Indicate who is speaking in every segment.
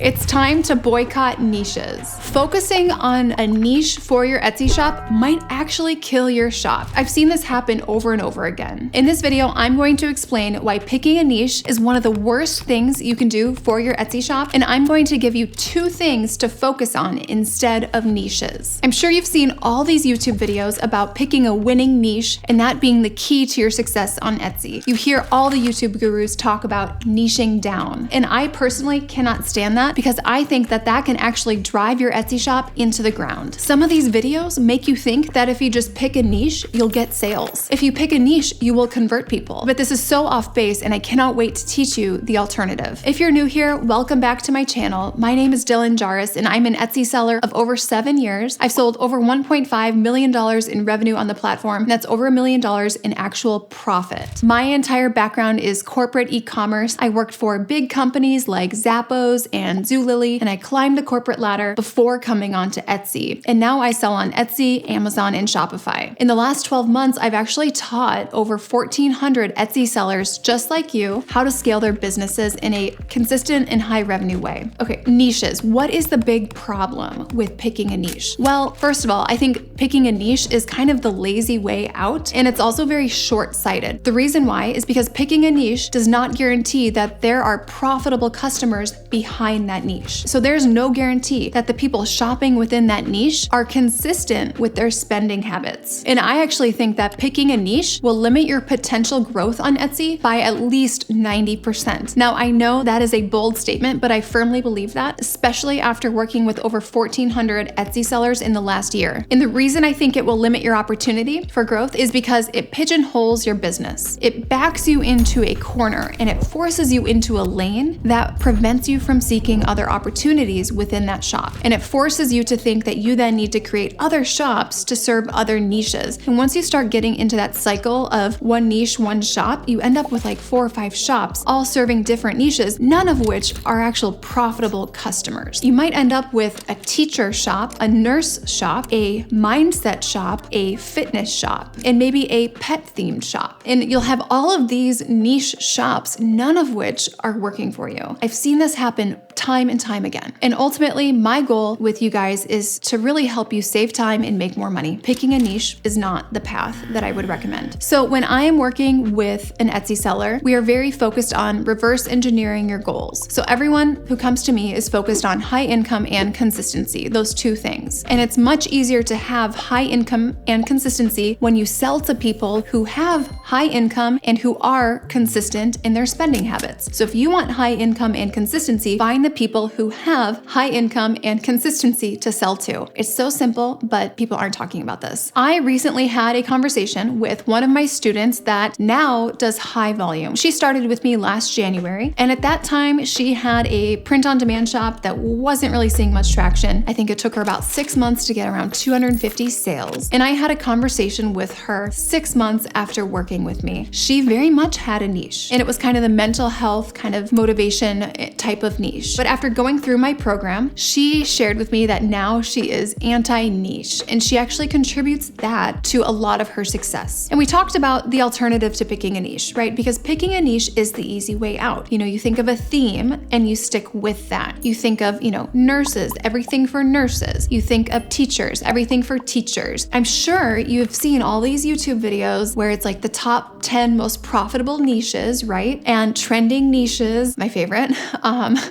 Speaker 1: It's time to boycott niches. Focusing on a niche for your Etsy shop might actually kill your shop. I've seen this happen over and over again. In this video, I'm going to explain why picking a niche is one of the worst things you can do for your Etsy shop, and I'm going to give you 2 things to focus on instead of niches. I'm sure you've seen all these YouTube videos about picking a winning niche and that being the key to your success on Etsy. You hear all the YouTube gurus talk about niching down, and I personally cannot stand that because I think that that can actually drive your Etsy shop into the ground. Some of these videos make you think that if you just pick a niche, you'll get sales. If you pick a niche, you will convert people. But this is so off base, and I cannot wait to teach you the alternative. If you're new here, welcome back to my channel. My name is Dylan Jarris, and I'm an Etsy seller of over 7 years. I've sold over $1.5 million in revenue on the platform. That's over $1 million in actual profit. My entire background is corporate e-commerce. I worked for big companies like Zappos and Zulily, and I climbed the corporate ladder before coming onto Etsy. And now I sell on Etsy, Amazon, and Shopify. In the last 12 months, I've actually taught over 1,400 Etsy sellers just like you how to scale their businesses in a consistent and high revenue way. Okay, niches. What is the big problem with picking a niche? Well, first of all, I think picking a niche is kind of the lazy way out, and it's also very short-sighted. The reason why is because picking a niche does not guarantee that there are profitable customers behind that niche. So there's no guarantee that the people shopping within that niche are consistent with their spending habits. And I actually think that picking a niche will limit your potential growth on Etsy by at least 90%. Now, I know that is a bold statement, but I firmly believe that, especially after working with over 1,400 Etsy sellers in the last year. And the reason I think it will limit your opportunity for growth is because it pigeonholes your business. It backs you into a corner, and it forces you into a lane that prevents you from seeking other opportunities within that shop. And it forces you to think that you then need to create other shops to serve other niches. And once you start getting into that cycle of one niche, one shop, you end up with like 4 or 5 shops all serving different niches, none of which are actual profitable customers. You might end up with a teacher shop, a nurse shop, a mindset shop, a fitness shop, and maybe a pet themed shop. And you'll have all of these niche shops, none of which are working for you. I've seen this happen time and time again. And ultimately, my goal with you guys is to really help you save time and make more money. Picking a niche is not the path that I would recommend. So when I am working with an Etsy seller, we are very focused on reverse engineering your goals. So everyone who comes to me is focused on high income and consistency, those 2 things. And it's much easier to have high income and consistency when you sell to people who have high income and who are consistent in their spending habits. So if you want high income and consistency, find the people who have high income and consistency to sell to. It's so simple, but people aren't talking about this. I recently had a conversation with one of my students that now does high volume. She started with me last January, and at that time, she had a print-on-demand shop that wasn't really seeing much traction. I think it took her about 6 months to get around 250 sales. And I had a conversation with her 6 months after working with me. She very much had a niche, and it was kind of the mental health kind of motivation type of niche. But after going through my program, she shared with me that now she is anti-niche, and she actually contributes that to a lot of her success. And we talked about the alternative to picking a niche, right? Because picking a niche is the easy way out. You think of a theme and you stick with that. You think of, nurses, everything for nurses. You think of teachers, everything for teachers. I'm sure you've seen all these YouTube videos where it's like the top 10 most profitable niches, right? And trending niches, my favorite.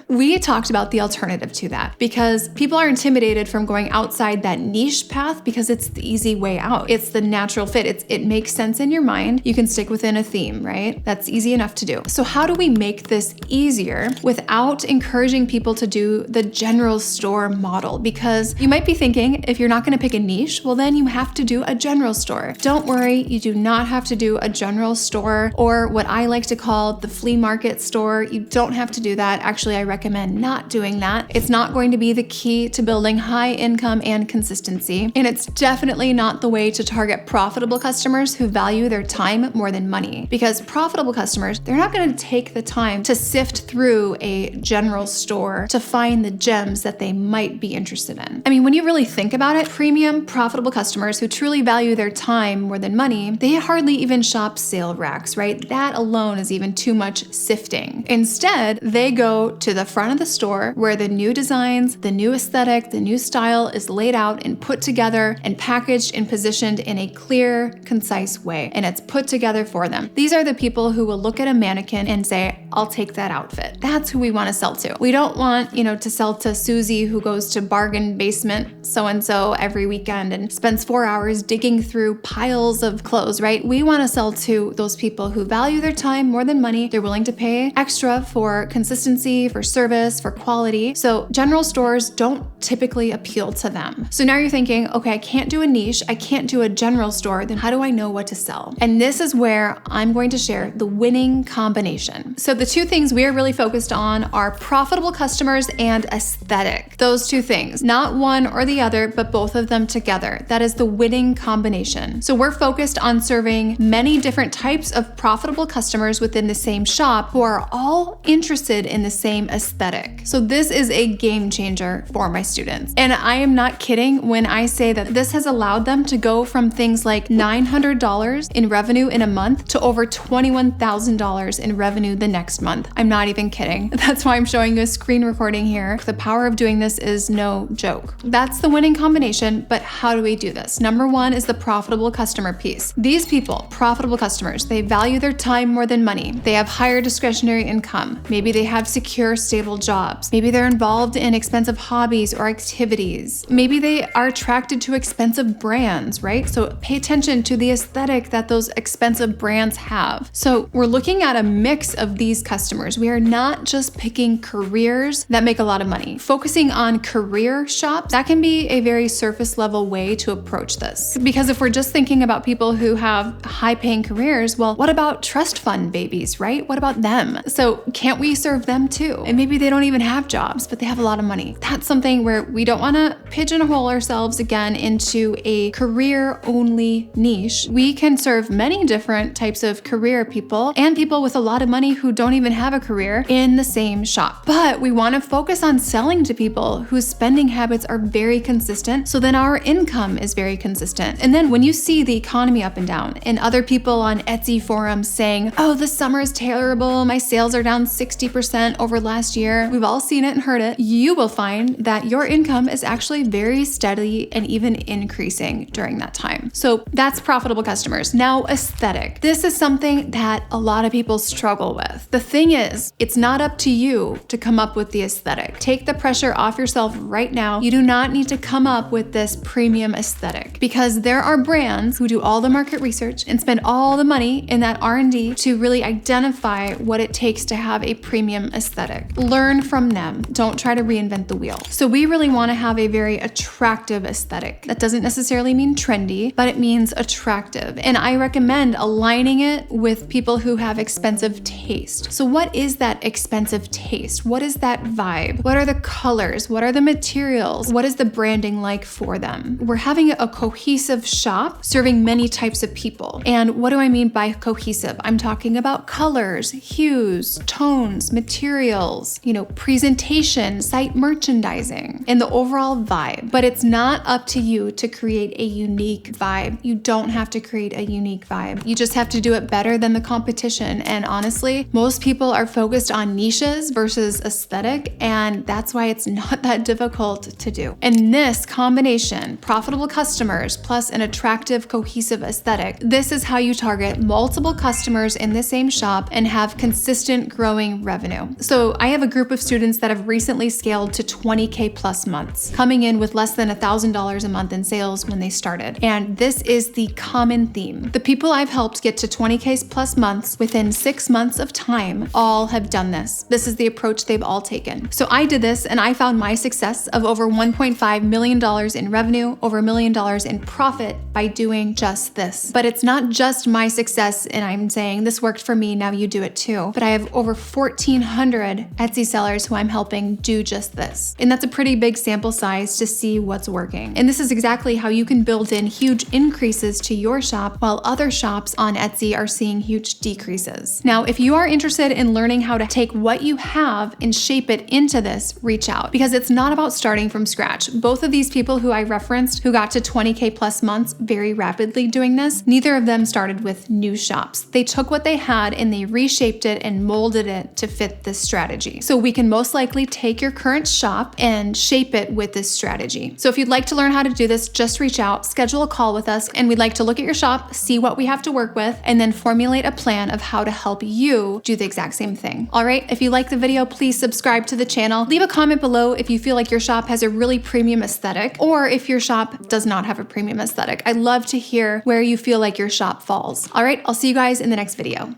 Speaker 1: We talked about the alternative to that because people are intimidated from going outside that niche path because it's the easy way out. It's the natural fit. It makes sense in your mind. You can stick within a theme, right? That's easy enough to do. So how do we make this easier without encouraging people to do the general store model? Because you might be thinking, if you're not going to pick a niche, well, then you have to do a general store. Don't worry, you do not have to do a general store or what I like to call the flea market store. You don't have to do that. Actually, I recommend not doing that. It's not going to be the key to building high income and consistency. And it's definitely not the way to target profitable customers who value their time more than money. Because profitable customers, they're not going to take the time to sift through a general store to find the gems that they might be interested in. I mean, when you really think about it, premium, profitable customers who truly value their time more than money, they hardly even shop sale racks, right? That alone is even too much sifting. Instead, they go to the front of the store where the new designs, the new aesthetic, the new style is laid out and put together and packaged and positioned in a clear, concise way, and it's put together for them. These are the people who will look at a mannequin and say, I'll take that outfit. That's who we want to sell to. We don't want, to sell to Susie who goes to bargain basement so-and-so every weekend and spends 4 hours digging through piles of clothes, right? We want to sell to those people who value their time more than money. They're willing to pay extra for consistency, for service, for quality. So general stores don't typically appeal to them. So now you're thinking, okay, I can't do a niche, I can't do a general store, then how do I know what to sell? And this is where I'm going to share the winning combination. So the two things we are really focused on are profitable customers and aesthetic. Those two things, not one or the other, but both of them together. That is the winning combination. So we're focused on serving many different types of profitable customers within the same shop who are all interested in the same aesthetic. So this is a game changer for my students. And I am not kidding when I say that this has allowed them to go from things like $900 in revenue in a month to over $21,000 in revenue the next month. I'm not even kidding. That's why I'm showing you a screen recording here. The power of doing this is no joke. That's the winning combination, but how do we do this? Number one is the profitable customer piece. These people, profitable customers, they value their time more than money. They have higher discretionary income. Maybe they have secure, stable jobs. Maybe they're involved in expensive hobbies or activities. Maybe they are attracted to expensive brands, right? So pay attention to the aesthetic that those expensive brands have. So we're looking at a mix of these customers. We are not just picking careers that make a lot of money. Focusing on career shops, that can be a very surface level way to approach this. Because if we're just thinking about people who have high paying careers, well, what about trust fund babies, right? What about them? So can't we serve them too? And maybe they don't even have jobs, but they have a lot of money. That's something where we don't want to pigeonhole ourselves again into a career only niche. We can serve many different types of career people and people with a lot of money who don't even have a career in the same shop. But we want to focus on selling to people whose spending habits are very consistent, so then our income is very consistent. And then when you see the economy up and down and other people on Etsy forums saying, oh, this summer is terrible, my sales are down 60% over last year, we've all seen it and heard it, you will find that your income is actually very steady and even increasing during that time. So that's profitable customers. Now, aesthetic. This is something that a lot of people struggle with. The thing is, it's not up to you to come up with the aesthetic. Take the pressure off yourself right now. You do not need to come up with this premium aesthetic because there are brands who do all the market research and spend all the money in that R&D to really identify what it takes to have a premium aesthetic. Learn from them. Don't try to reinvent the wheel. So we really want to have a very attractive aesthetic. That doesn't necessarily mean trendy, but it means attractive. And I recommend aligning it with people who have expensive taste. So what is that expensive taste? What is that vibe? What are the colors? What are the materials? What is the branding like for them? We're having a cohesive shop serving many types of people. And what do I mean by cohesive? I'm talking about colors, hues, tones, materials, presentation, site merchandising, and the overall vibe. But it's not up to you to create a unique vibe. You don't have to create a unique vibe. You just have to do it better than the competition. And honestly, most people are focused on niches versus aesthetic, and that's why it's not that difficult to do. And this combination, profitable customers plus an attractive, cohesive aesthetic, this is how you target multiple customers in the same shop and have consistent growing revenue. So I have a group of students that have recently scaled to 20K plus months, coming in with less than $1,000 a month in sales when they started. And this is the common theme. The people I've helped get to 20K plus months within 6 months of time all have done this. This is the approach they've all taken. So I did this and I found my success of over $1.5 million in revenue, over $1 million in profit by doing just this. But it's not just my success and I'm saying this worked for me, now you do it too. But I have over 1,400 Etsy sellers who I'm helping do just this. And that's a pretty big sample size to see what's working. And this is exactly how you can build in huge increases to your shop while other shops on Etsy are seeing huge decreases. Now, if you are interested in learning how to take what you have and shape it into this, reach out because it's not about starting from scratch. Both of these people who I referenced who got to 20K plus months very rapidly doing this, neither of them started with new shops. They took what they had and they reshaped it and molded it to fit this strategy. So So we can most likely take your current shop and shape it with this strategy. So if you'd like to learn how to do this, just reach out, schedule a call with us, and we'd like to look at your shop, see what we have to work with, and then formulate a plan of how to help you do the exact same thing. All right, if you like the video, please subscribe to the channel. Leave a comment below if you feel like your shop has a really premium aesthetic, or if your shop does not have a premium aesthetic. I'd love to hear where you feel like your shop falls. All right, I'll see you guys in the next video.